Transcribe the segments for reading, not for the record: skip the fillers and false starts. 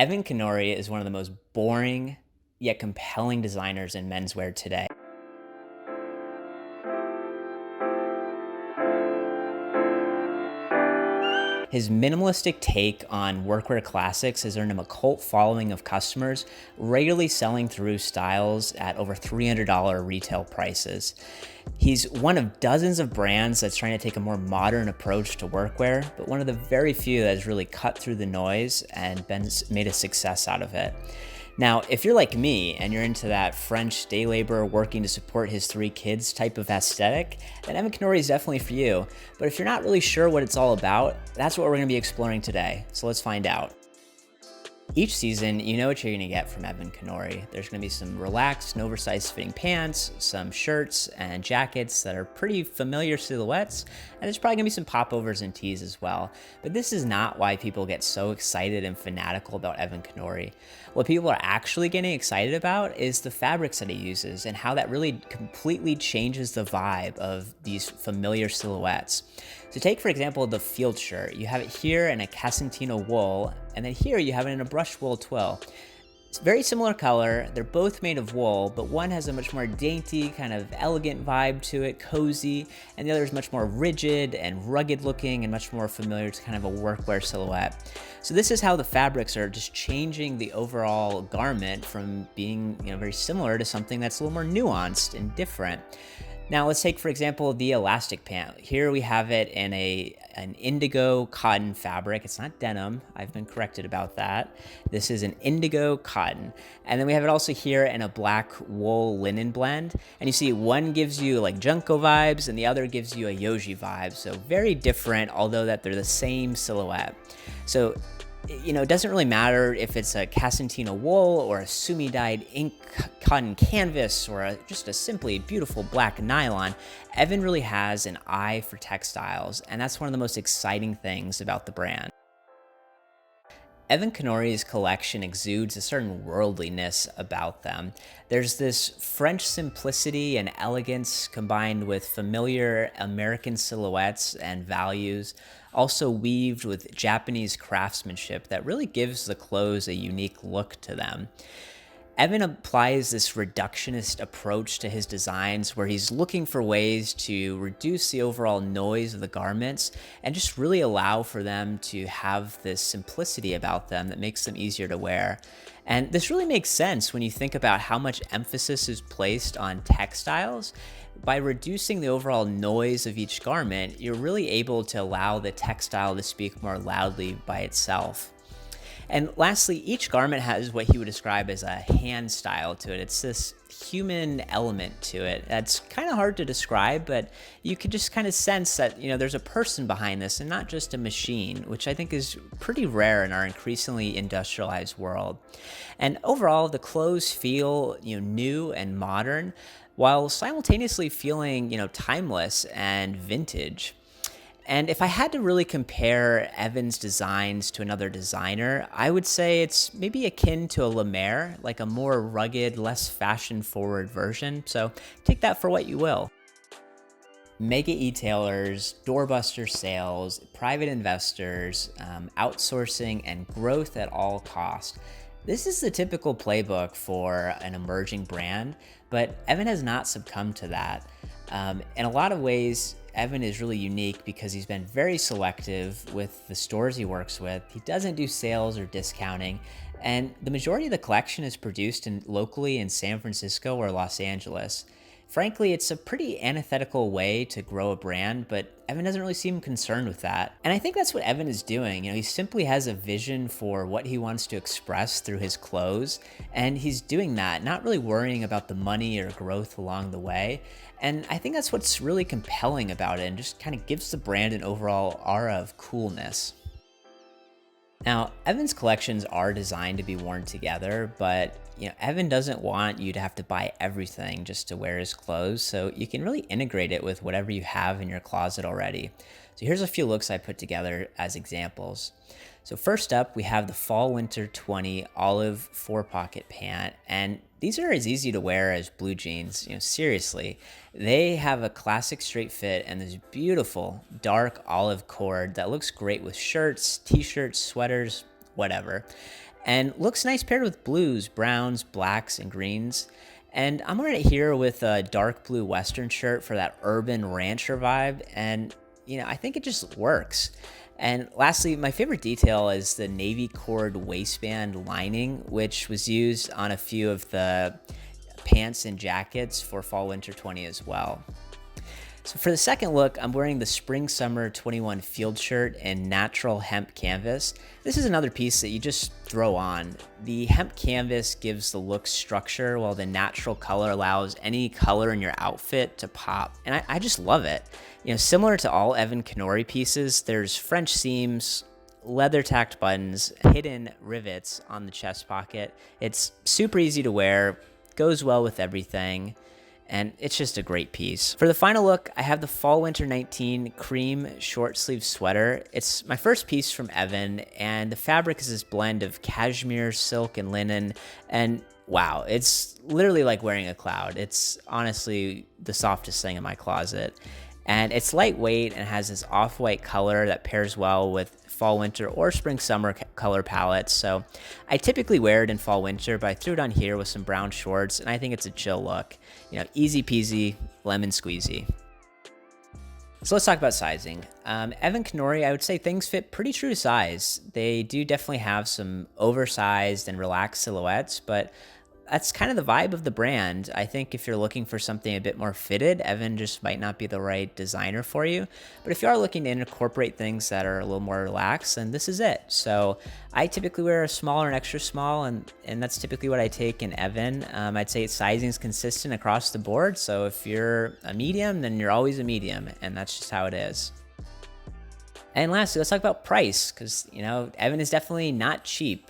Evan Kinori is one of the most boring yet compelling designers in menswear today. His minimalistic take on workwear classics has earned him a cult following of customers, regularly selling through styles at over $300 retail prices. He's one of dozens of brands that's trying to take a more modern approach to workwear, but one of the very few that has really cut through the noise and made a success out of it. Now, if you're like me and you're into that French day laborer working to support his 3 kids type of aesthetic, then Evan Kinori is definitely for you. But if you're not really sure what it's all about, that's what we're going to be exploring today. So let's find out. Each season, you know what you're going to get from Evan Kinori. There's going to be some relaxed and oversized fitting pants, some shirts and jackets that are pretty familiar silhouettes, and there's probably going to be some popovers and tees as well. But this is not why people get so excited and fanatical about Evan Kinori. What people are actually getting excited about is the fabrics that he uses and how that really completely changes the vibe of these familiar silhouettes. So take, for example, the field shirt. You have it here in a Casentino wool, and then here you have it in a brushed wool twill. It's very similar color. They're both made of wool, but one has a much more dainty, kind of elegant vibe to it, cozy, and the other is much more rigid and rugged looking and much more familiar to kind of a workwear silhouette. So this is how the fabrics are just changing the overall garment from being, very similar to something that's a little more nuanced and different. Now let's take, for example, the elastic pant. Here we have it in an indigo cotton fabric. It's not denim. I've been corrected about that. This is an indigo cotton. And then we have it also here in a black wool linen blend. And you see one gives you like Junko vibes and the other gives you a Yoji vibe. So very different, although that they're the same silhouette. So it doesn't really matter if it's a Casentino wool or a sumi-dyed ink cotton canvas or just a simply beautiful black nylon. Evan really has an eye for textiles, and that's one of the most exciting things about the brand. Evan Kinori's collection exudes a certain worldliness about them. There's this French simplicity and elegance combined with familiar American silhouettes and values, also weaved with Japanese craftsmanship that really gives the clothes a unique look to them. Evan applies this reductionist approach to his designs where he's looking for ways to reduce the overall noise of the garments and just really allow for them to have this simplicity about them that makes them easier to wear. And this really makes sense when you think about how much emphasis is placed on textiles. By reducing the overall noise of each garment, you're really able to allow the textile to speak more loudly by itself. And lastly, each garment has what he would describe as a hand style to it. It's this human element to it. That's kind of hard to describe, but you could just kind of sense that, there's a person behind this and not just a machine, which I think is pretty rare in our increasingly industrialized world. And overall, the clothes feel, new and modern, while simultaneously feeling, timeless and vintage. And if I had to really compare Evan's designs to another designer, I would say it's maybe akin to a La Mer, like a more rugged, less fashion-forward version. So take that for what you will. Mega e-tailers, doorbuster sales, private investors, outsourcing, and growth at all cost. This is the typical playbook for an emerging brand, but Evan has not succumbed to that. In a lot of ways, Evan is really unique because he's been very selective with the stores he works with. He doesn't do sales or discounting, and the majority of the collection is produced locally in San Francisco or Los Angeles. Frankly, it's a pretty antithetical way to grow a brand, but Evan doesn't really seem concerned with that. And I think that's what Evan is doing. He simply has a vision for what he wants to express through his clothes, and he's doing that, not really worrying about the money or growth along the way. And I think that's what's really compelling about it and just kind of gives the brand an overall aura of coolness. Now, Evan's collections are designed to be worn together, but Evan doesn't want you to have to buy everything just to wear his clothes, so you can really integrate it with whatever you have in your closet already. So here's a few looks I put together as examples. So first up, we have the Fall Winter 20 olive 4-pocket pant, and these are as easy to wear as blue jeans. Seriously, they have a classic straight fit and this beautiful dark olive cord that looks great with shirts, t-shirts, sweaters, whatever. and looks nice paired with blues, browns, blacks, and greens. And I'm wearing it here with a dark blue Western shirt for that urban rancher vibe. And, I think it just works. And lastly, my favorite detail is the navy cord waistband lining, which was used on a few of the pants and jackets for fall winter 20 as well. So for the second look, I'm wearing the spring summer 21 field shirt in natural hemp canvas. This is another piece that you just throw on. The hemp canvas gives the look structure, while the natural color allows any color in your outfit to pop. And I just love it. Similar to all Evan Kinori pieces, there's French seams, leather tacked buttons, hidden rivets on the chest pocket. It's super easy to wear, goes well with everything, and it's just a great piece. For the final look, I have the fall winter 19 cream short sleeve sweater. It's my first piece from Evan, and the fabric is this blend of cashmere, silk, and linen, and wow, it's literally like wearing a cloud. It's honestly the softest thing in my closet. And it's lightweight and has this off-white color that pairs well with fall, winter, or spring, summer color palettes. So I typically wear it in fall, winter, but I threw it on here with some brown shorts, and I think it's a chill look. Easy peasy, lemon squeezy. So let's talk about sizing. Evan Kinori, I would say things fit pretty true to size. They do definitely have some oversized and relaxed silhouettes, but that's kind of the vibe of the brand. I think if you're looking for something a bit more fitted, Evan just might not be the right designer for you. But if you are looking to incorporate things that are a little more relaxed, then this is it. So I typically wear a small or an extra small, and that's typically what I take in Evan. I'd say sizing is consistent across the board. So if you're a medium, then you're always a medium, and that's just how it is. And lastly, let's talk about price, because, Evan is definitely not cheap.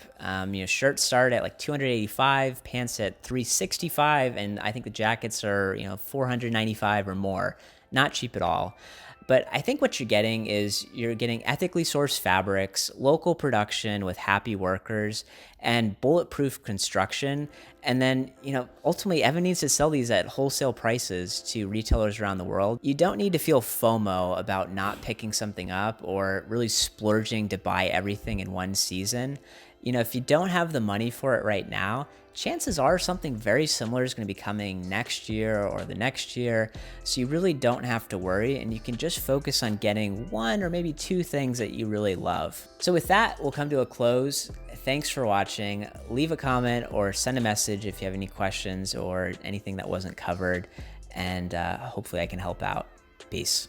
Shirts start at like $285, pants at $365, and I think the jackets are, $495 or more. Not cheap at all. But I think what you're getting is you're getting ethically sourced fabrics, local production with happy workers, and bulletproof construction. And then, ultimately, Evan needs to sell these at wholesale prices to retailers around the world. You don't need to feel FOMO about not picking something up or really splurging to buy everything in one season. If you don't have the money for it right now, chances are something very similar is going to be coming next year or the next year. So you really don't have to worry, and you can just focus on getting one or maybe two things that you really love. So with that, we'll come to a close. Thanks for watching. Leave a comment or send a message if you have any questions or anything that wasn't covered, and hopefully I can help out. Peace.